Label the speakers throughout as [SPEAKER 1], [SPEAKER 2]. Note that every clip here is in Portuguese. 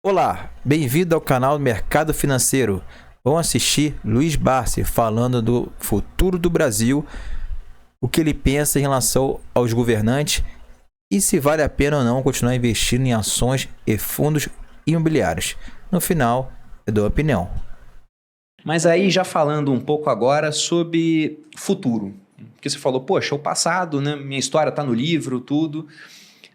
[SPEAKER 1] Olá, bem-vindo ao canal Mercado Financeiro. Vamos assistir Luiz Barsi falando do futuro do Brasil, o que ele pensa em relação aos governantes e se vale a pena ou não continuar investindo em ações e fundos imobiliários. No final, eu dou a opinião.
[SPEAKER 2] Mas aí já falando um pouco agora sobre futuro, porque você falou, poxa, o passado, né? Minha história está no livro, tudo.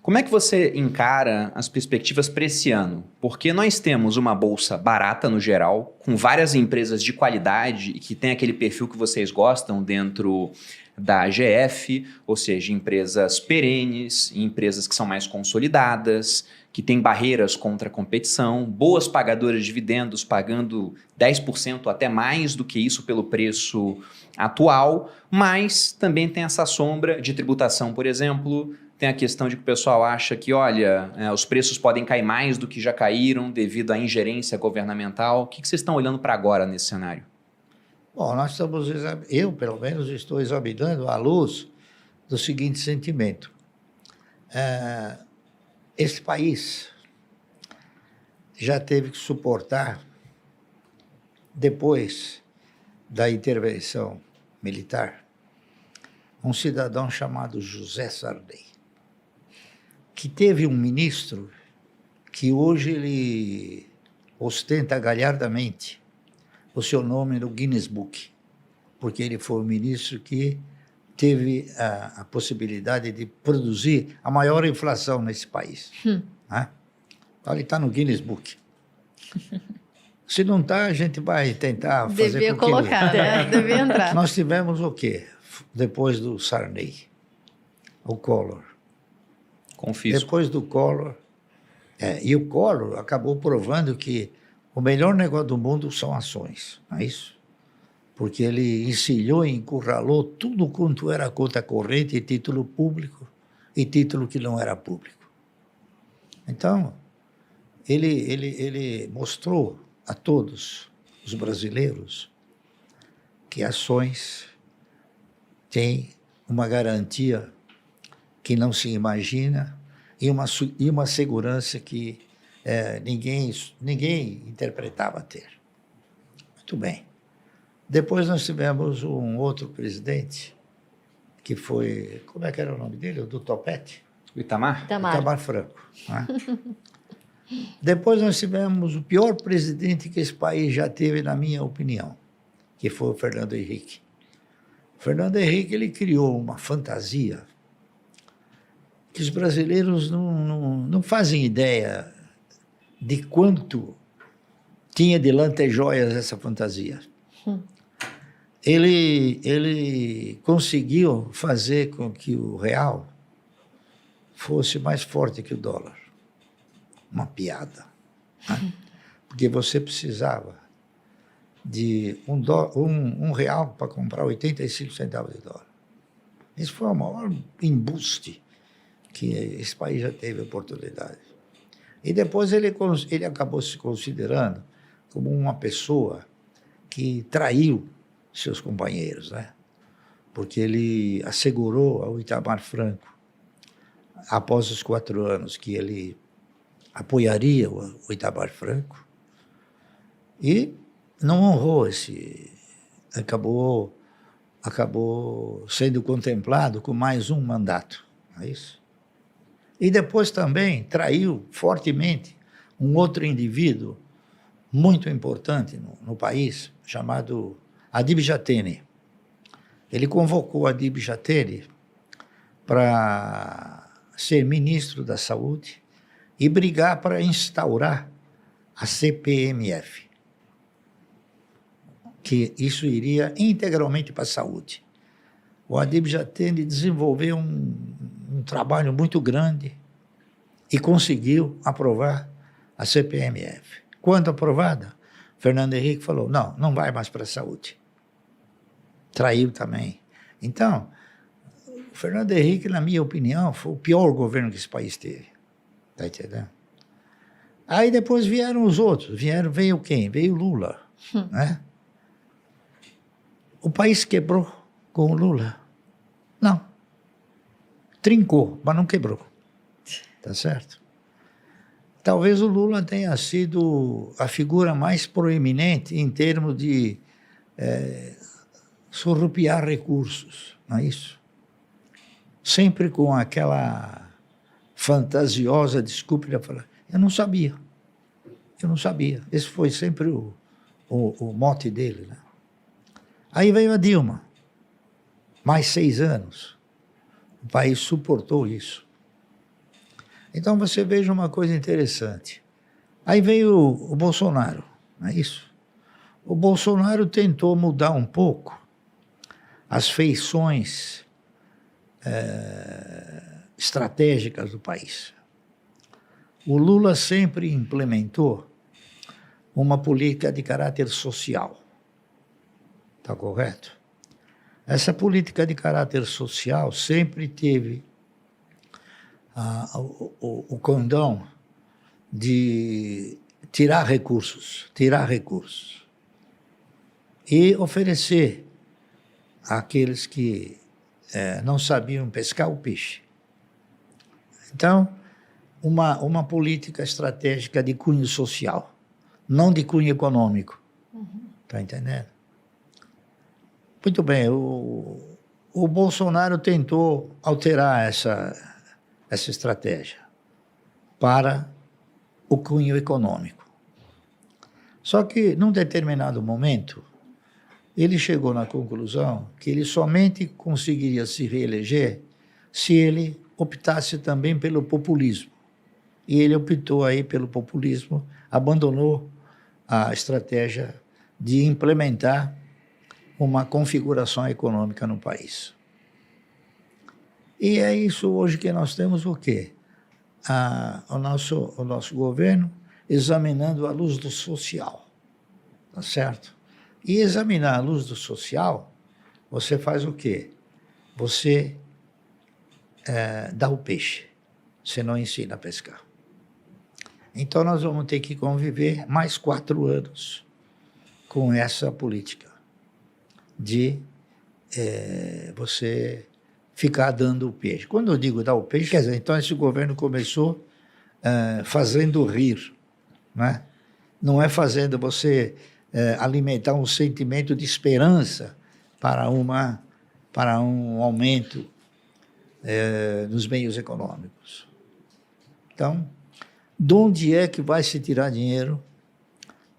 [SPEAKER 2] Como é que você encara as perspectivas para esse ano? Porque nós temos uma bolsa barata no geral, com várias empresas de qualidade e que tem aquele perfil que vocês gostam dentro da AGF, ou seja, empresas perenes, empresas que são mais consolidadas, que têm barreiras contra a competição, boas pagadoras de dividendos, pagando 10% até mais do que isso pelo preço atual, mas também tem essa sombra de tributação, por exemplo. Tem a questão de que o pessoal acha que, olha, os preços podem cair mais do que já caíram devido à ingerência governamental. O que vocês estão olhando para agora nesse cenário?
[SPEAKER 3] Bom, eu pelo menos estou examinando à luz do seguinte sentimento. Esse país já teve que suportar, depois da intervenção militar, um cidadão chamado José Sarney, que teve um ministro que hoje ele ostenta galhardamente o seu nome no Guinness Book, porque ele foi o ministro que teve a possibilidade de produzir a maior inflação nesse país. Né? Então ele está no Guinness Book. Se não está, a gente vai tentar fazer
[SPEAKER 4] Devia
[SPEAKER 3] com que
[SPEAKER 4] colocar, né? Devia entrar.
[SPEAKER 3] Nós tivemos o quê? Depois do Sarney, o Collor.
[SPEAKER 2] Confisco.
[SPEAKER 3] Depois do Collor, e o Collor acabou provando que o melhor negócio do mundo são ações, não é isso? Porque ele encilhou e encurralou tudo quanto era conta corrente e título público e título que não era público. Então, ele mostrou a todos os brasileiros que ações têm uma garantia que não se imagina e uma segurança que ninguém interpretava ter. Muito bem. Depois nós tivemos um outro presidente, que foi... Como é que era o nome dele? O do topete?
[SPEAKER 2] O Itamar?
[SPEAKER 3] Itamar Franco. Né? Depois nós tivemos o pior presidente que esse país já teve, na minha opinião, que foi o Fernando Henrique. O Fernando Henrique ele criou uma fantasia que os brasileiros não fazem ideia de quanto tinha de lantejoias essa fantasia. Ele conseguiu fazer com que o real fosse mais forte que o dólar. Uma piada. Né? Porque você precisava de um real para comprar 85 centavos de dólar. Isso foi o maior embuste que esse país já teve oportunidade. E depois ele acabou se considerando como uma pessoa que traiu seus companheiros, né? Porque ele assegurou ao Itamar Franco, após os 4 anos, que ele apoiaria o Itamar Franco e não honrou acabou sendo contemplado com mais um mandato, não é isso? E depois também traiu fortemente um outro indivíduo muito importante no país, chamado Adib Jatene. Ele convocou Adib Jatene para ser ministro da Saúde e brigar para instaurar a CPMF, que isso iria integralmente para a saúde. O Adib Jatene desenvolveu um trabalho muito grande e conseguiu aprovar a CPMF. Quando aprovada, Fernando Henrique falou, não vai mais para a saúde. Traiu também. Então, o Fernando Henrique, na minha opinião, foi o pior governo que esse país teve. Está entendendo? Aí depois vieram os outros. Veio quem? Veio Lula. Né? O país quebrou com o Lula? Não. Trincou, mas não quebrou. Tá certo? talvez o Lula tenha sido a figura mais proeminente em termos de surrupiar recursos, não é isso? Sempre com aquela fantasiosa desculpa de falar, eu não sabia. Esse foi sempre o mote dele, né? Aí veio a Dilma, mais 6 anos. O país suportou isso. Então você veja uma coisa interessante. Aí veio o Bolsonaro, não é isso? O Bolsonaro tentou mudar um pouco as feições estratégicas do país. O Lula sempre implementou uma política de caráter social. Está correto? Essa política de caráter social sempre teve o condão de tirar recursos e oferecer àqueles que não sabiam pescar o peixe. Então, uma política estratégica de cunho social, não de cunho econômico. Está entendendo? Muito bem, o Bolsonaro tentou alterar essa estratégia para o cunho econômico. Só que, num determinado momento, ele chegou na conclusão que ele somente conseguiria se reeleger se ele optasse também pelo populismo. E ele optou aí pelo populismo, abandonou a estratégia de implementar uma configuração econômica no país. E é isso hoje que nós temos o quê? O nosso governo examinando à luz do social, tá certo? E examinar à luz do social, você faz o quê? Você dá o peixe, você não ensina a pescar. Então nós vamos ter que conviver mais 4 anos com essa política de você ficar dando o peixe. Quando eu digo dar o peixe, quer dizer, então esse governo começou fazendo rir, né? Não é fazendo você alimentar um sentimento de esperança para um aumento nos meios econômicos. Então, de onde é que vai se tirar dinheiro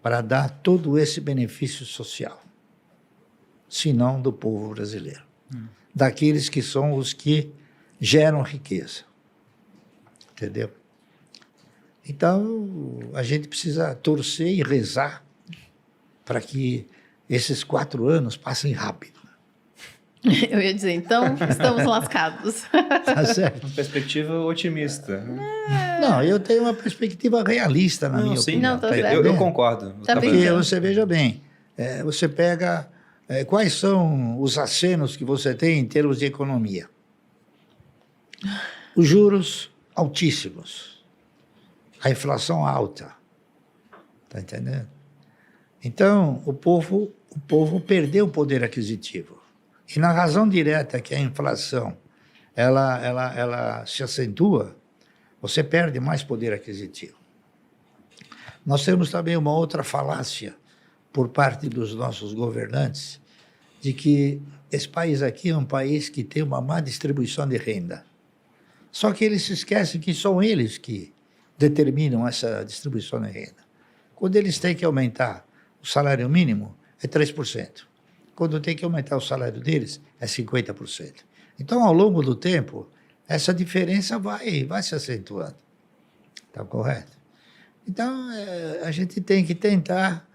[SPEAKER 3] para dar todo esse benefício social? Se não do povo brasileiro. Daqueles que são os que geram riqueza. Entendeu? Então, a gente precisa torcer e rezar para que esses 4 anos passem rápido.
[SPEAKER 4] Eu ia dizer, então, estamos lascados.
[SPEAKER 3] Tá certo?
[SPEAKER 2] Uma perspectiva otimista.
[SPEAKER 3] Não, eu tenho uma perspectiva realista, na minha
[SPEAKER 2] sim.
[SPEAKER 3] opinião.
[SPEAKER 4] Não, tá
[SPEAKER 3] tá
[SPEAKER 4] certo.
[SPEAKER 2] Eu
[SPEAKER 3] entendendo?
[SPEAKER 2] concordo.
[SPEAKER 4] Tá
[SPEAKER 3] Porque
[SPEAKER 4] brincando.
[SPEAKER 3] você veja bem, você pega quais são os acenos que você tem em termos de economia. Os juros altíssimos, a inflação alta, tá entendendo? Então, o povo perdeu o poder aquisitivo. E na razão direta que a inflação ela se acentua, você perde mais poder aquisitivo. Nós temos também uma outra falácia por parte dos nossos governantes, de que esse país aqui é um país que tem uma má distribuição de renda. Só que eles se esquecem que são eles que determinam essa distribuição de renda. Quando eles têm que aumentar o salário mínimo, é 3%. Quando tem que aumentar o salário deles, é 50%. Então, ao longo do tempo, essa diferença vai se acentuando. Está correto? Então, a gente tem que tentar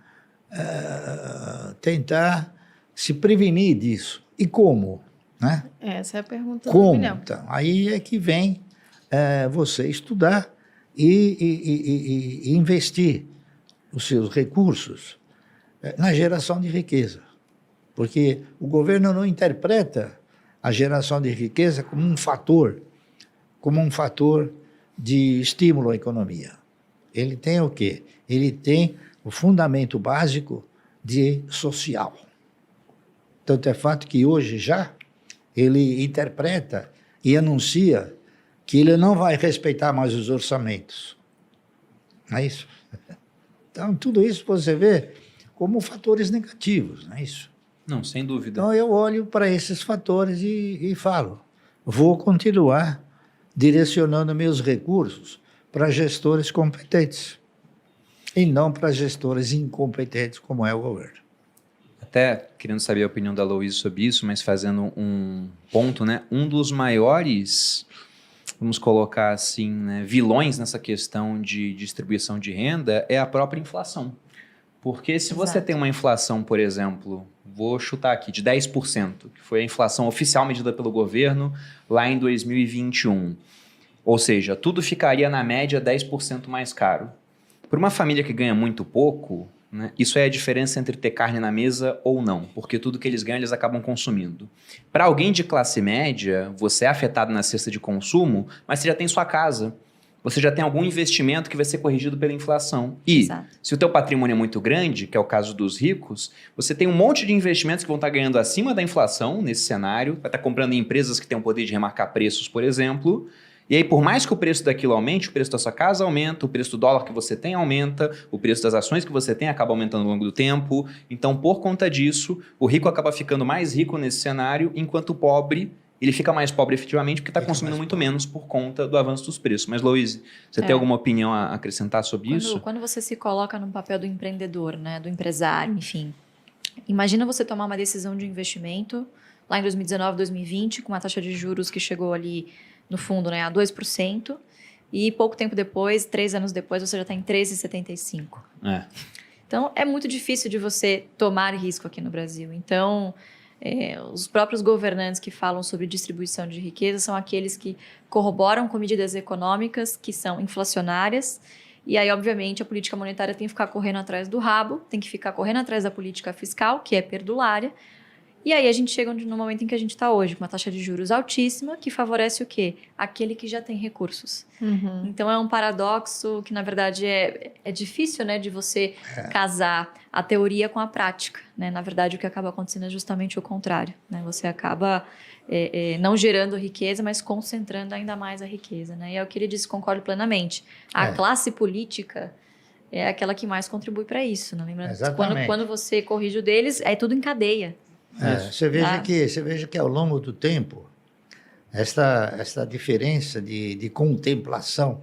[SPEAKER 3] se prevenir disso. E como? Né?
[SPEAKER 4] Essa é a pergunta do
[SPEAKER 3] Como?
[SPEAKER 4] milhão.
[SPEAKER 3] Então, aí é que vem você estudar e investir os seus recursos na geração de riqueza. Porque o governo não interpreta a geração de riqueza como um fator de estímulo à economia. Ele tem o quê? Ele tem o fundamento básico de social. Tanto é fato que hoje já ele interpreta e anuncia que ele não vai respeitar mais os orçamentos. Não é isso? Então, tudo isso você vê como fatores negativos, não é isso?
[SPEAKER 2] Não, sem dúvida.
[SPEAKER 3] Então, eu olho para esses fatores e falo, vou continuar direcionando meus recursos para gestores competentes e não para gestores incompetentes, como é o governo.
[SPEAKER 2] Até querendo saber a opinião da Louise sobre isso, mas fazendo um ponto, né? Um dos maiores, vamos colocar assim, né, vilões nessa questão de distribuição de renda é a própria inflação. Porque se você tem uma inflação, por exemplo, vou chutar aqui, de 10%, que foi a inflação oficial medida pelo governo lá em 2021, ou seja, tudo ficaria na média 10% mais caro. Para uma família que ganha muito pouco, né, isso é a diferença entre ter carne na mesa ou não, porque tudo que eles ganham eles acabam consumindo. Para alguém de classe média, você é afetado na cesta de consumo, mas você já tem sua casa, você já tem algum investimento que vai ser corrigido pela inflação. E se o teu patrimônio é muito grande, que é o caso dos ricos, você tem um monte de investimentos que vão estar ganhando acima da inflação nesse cenário, vai estar comprando em empresas que têm o poder de remarcar preços, por exemplo. E aí, por mais que o preço daquilo aumente, o preço da sua casa aumenta, o preço do dólar que você tem aumenta, o preço das ações que você tem acaba aumentando ao longo do tempo. Então, por conta disso, o rico acaba ficando mais rico nesse cenário, enquanto o pobre, ele fica mais pobre efetivamente porque está consumindo muito menos por conta do avanço dos preços. Mas, Louise, você tem alguma opinião a acrescentar sobre isso?
[SPEAKER 4] Quando você se coloca no papel do empreendedor, né, do empresário, enfim, imagina você tomar uma decisão de investimento lá em 2019, 2020, com uma taxa de juros que chegou ali no fundo, né, a 2%, e pouco tempo depois, 3 anos depois, você já está em 13,75%. Então, é muito difícil de você tomar risco aqui no Brasil. Então, os próprios governantes que falam sobre distribuição de riqueza são aqueles que corroboram com medidas econômicas que são inflacionárias, e aí, obviamente, a política monetária tem que ficar correndo atrás do rabo, tem que ficar correndo atrás da política fiscal, que é perdulária. E aí a gente chega no momento em que a gente está hoje, com uma taxa de juros altíssima, que favorece o quê? Aquele que já tem recursos.
[SPEAKER 5] Uhum.
[SPEAKER 4] Então é um paradoxo que, na verdade, é difícil, né, de você casar a teoria com a prática. Né? Na verdade, o que acaba acontecendo é justamente o contrário. Né? Você acaba não gerando riqueza, mas concentrando ainda mais a riqueza. Né? E é o que ele disse, concordo plenamente. A classe política é aquela que mais contribui para isso. Né? Lembrando, quando você corrige o deles, é tudo em cadeia.
[SPEAKER 3] Você veja que ao longo do tempo, esta diferença de contemplação,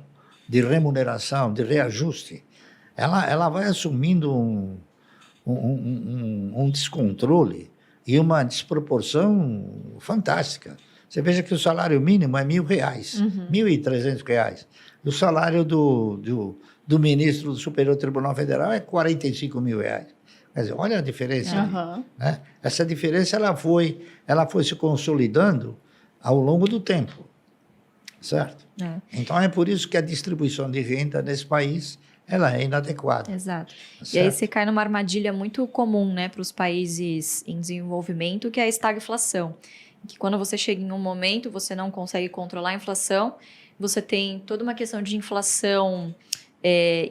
[SPEAKER 3] de remuneração, de reajuste, ela vai assumindo um descontrole e uma desproporção fantástica. Você veja que o salário mínimo é R$1.000, R$1.300. O salário do ministro do Superior Tribunal Federal é R$45 mil. Quer dizer, olha a diferença. Né? Essa diferença ela foi se consolidando ao longo do tempo, certo? Então é por isso que a distribuição de renda nesse país ela é inadequada.
[SPEAKER 4] Exato.
[SPEAKER 3] Certo?
[SPEAKER 4] E aí você cai numa armadilha muito comum, né, para os países em desenvolvimento, que é a estagflação. Que quando você chega em um momento, você não consegue controlar a inflação, você tem toda uma questão de inflação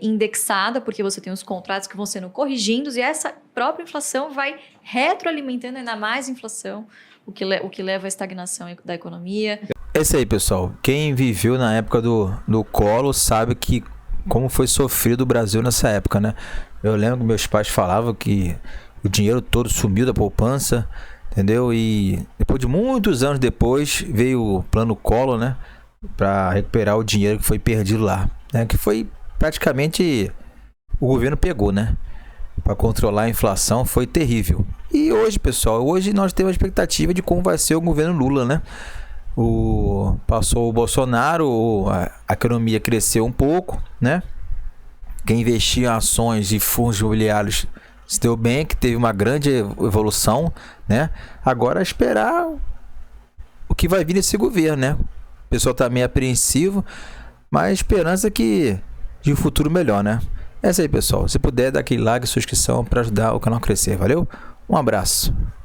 [SPEAKER 4] indexada, porque você tem os contratos que vão sendo corrigidos e essa própria inflação vai retroalimentando ainda mais inflação, o que leva à estagnação da economia.
[SPEAKER 1] É isso aí, pessoal. Quem viveu na época do Collor sabe que como foi sofrido o Brasil nessa época, né? Eu lembro que meus pais falavam que o dinheiro todo sumiu da poupança, entendeu? E depois de muitos anos depois veio o plano Collor, né? Para recuperar o dinheiro que foi perdido lá, né? Que foi praticamente o governo pegou, né? Para controlar a inflação foi terrível. E hoje, pessoal, nós temos a expectativa de como vai ser o governo Lula, né? Passou o Bolsonaro, a economia cresceu um pouco, né? Quem investia em ações e fundos imobiliários se deu bem, que teve uma grande evolução, né? Agora é esperar o que vai vir desse governo, né? O pessoal tá meio apreensivo, mas a esperança é que de um futuro melhor, né? É isso aí, pessoal. Se puder, dá aquele like e sua inscrição para ajudar o canal a crescer. Valeu? Um abraço.